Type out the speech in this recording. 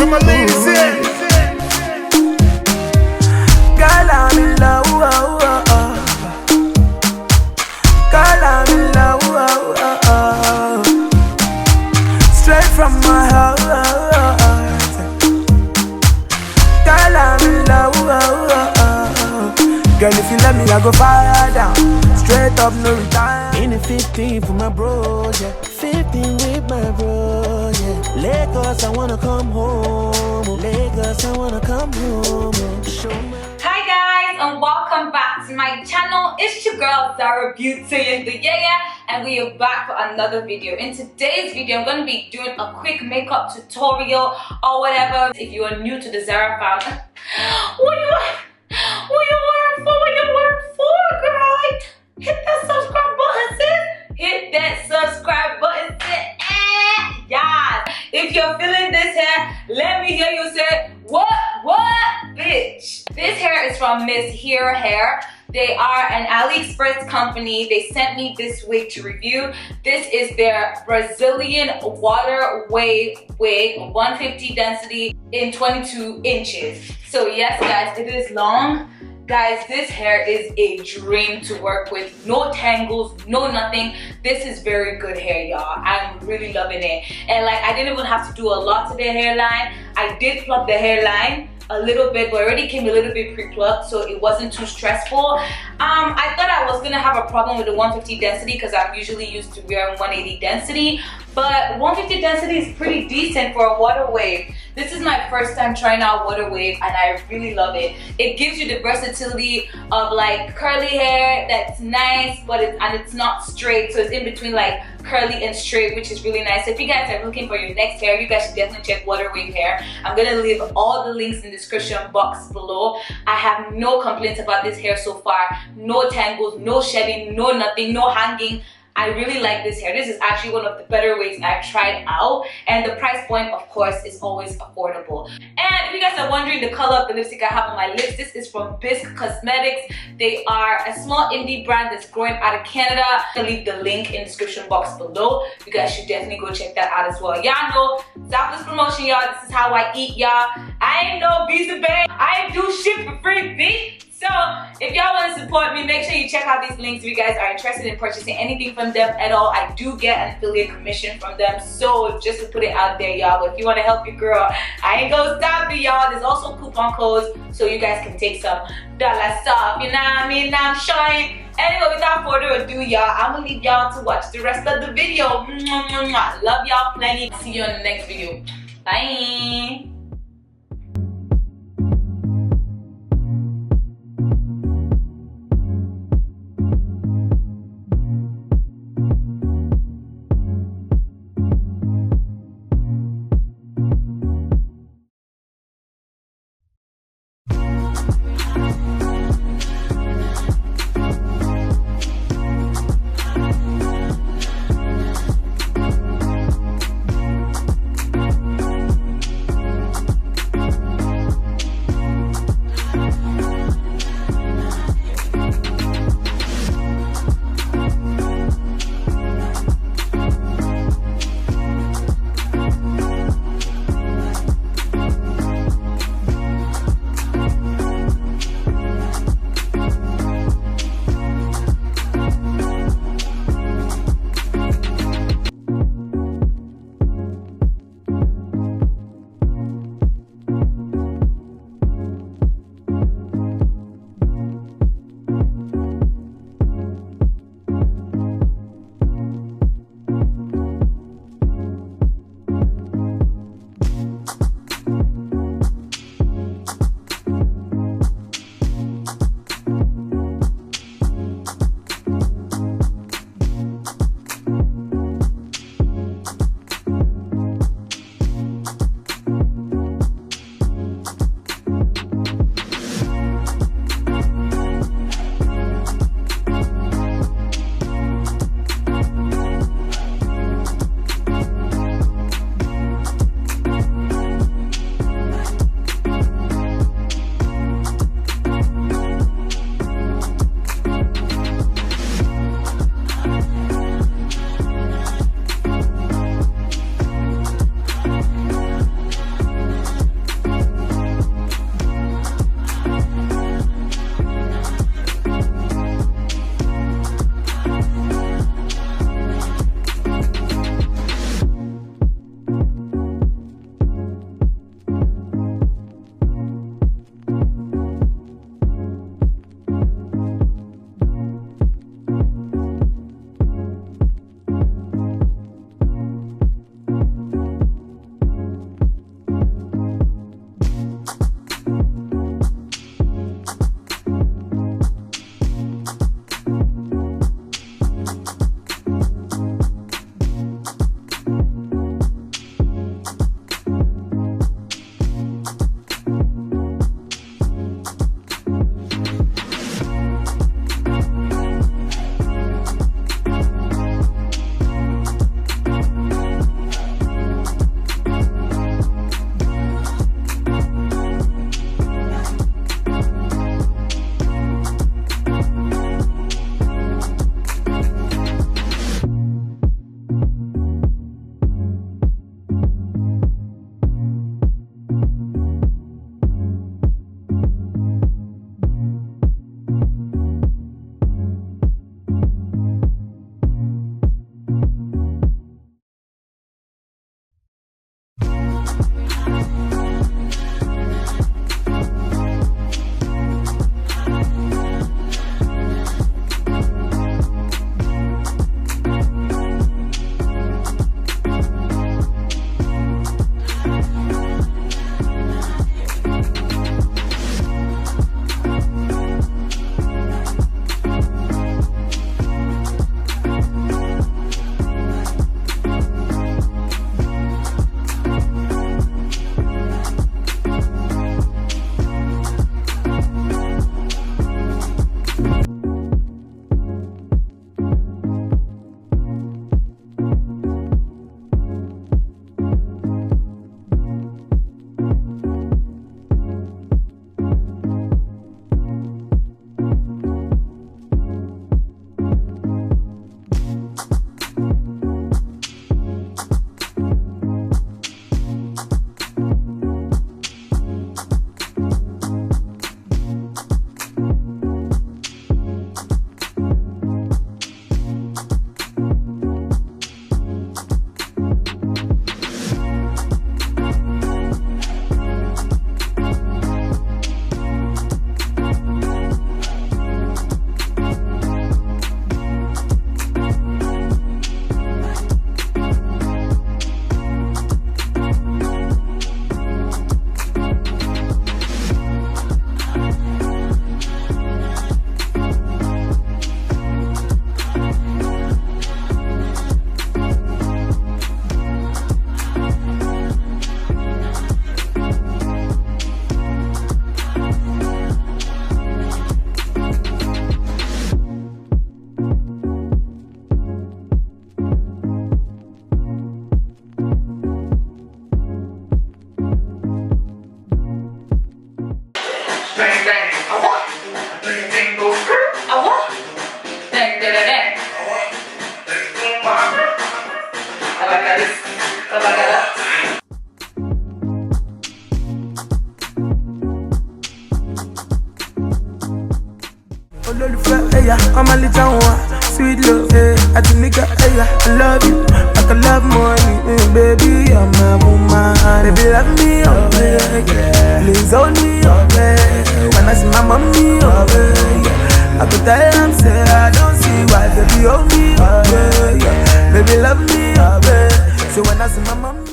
Where my ladies at? Girl, I'm in love. Girl, I'm in love. Straight from my heart. Girl, I'm in love. Girl, if you let me, I go fire down. Straight up, no retire. In the 15 for my bro, yeah. 15 with my bro, yeah. Lagos, I wanna come home. Lagos, I wanna come home. Show me. Hi guys, and welcome back to my channel. It's your girl Zara Beauty and the and we are back for another video. In today's video, I'm going to be doing a quick makeup tutorial or whatever. If you are new to the Zara fam, what you wearing for, girl? Hit that subscribe button, sis. Hit that subscribe button, sis. Yeah. If you're feeling this hair, let me hear you say, what, bitch? This hair is from MsHere Hair. They are an AliExpress company. They sent me this wig to review. This is their Brazilian water wave wig, 150 density in 22 inches. So yes, guys, it is long. Guys, this hair is a dream to work with. No tangles, no nothing. This is very good hair, y'all. I'm really loving it. And like, I didn't even have to do a lot to the hairline. I did pluck the hairline a little bit, but it already came a little bit pre-plucked, so it wasn't too stressful. I thought I was gonna have a problem with the 150 density because I'm usually used to wearing 180 density, but 150 density is pretty decent for a water wave. This is my first time trying out water wave and I really love it. It gives you the versatility of like curly hair that's nice, but it's not straight, so it's in between like curly and straight, which is really nice. So if you guys are looking for your next hair, you guys should definitely check water wave hair. I'm gonna leave all the links in the description box below. I have no complaints about this hair so far. No tangles, no shedding, no nothing, no hanging. I really like this hair. This is actually one of the better wigs I've tried out, and the price point, of course, is always affordable. And if you guys are wondering the color of the lipstick I have on my lips, this is from Bisque Cosmetics. They are a small indie brand that's growing out of Canada. I'll leave the link in the description box below. You guys should definitely go check that out as well. Y'all know, selfless promotion, y'all. This is how I eat, y'all. I ain't no visa babe. I do shit for free, bitch. So if y'all want to support me, make sure you check out these links if you guys are interested in purchasing anything from them at all. I do get an affiliate commission from them, so just to put it out there, y'all. But if you want to help your girl, I ain't gonna stop you, y'all. There's also coupon codes so you guys can take some dollar stuff, you know what I mean? I'm showing. Anyway, without further ado, y'all, I'm gonna leave y'all to watch the rest of the video. Love y'all plenty. See you in the next video. Bye. I'm a little one, sweet love. I think nigga, I love you. I can love money, baby, you're my woman. Baby, love me, oh yeah. Please hold me, oh yeah. When I see my mommy, oh yeah. I could tell them, say I don't see why. Baby, hold me, oh yeah. Baby, love me, oh yeah. So when I see my mommy.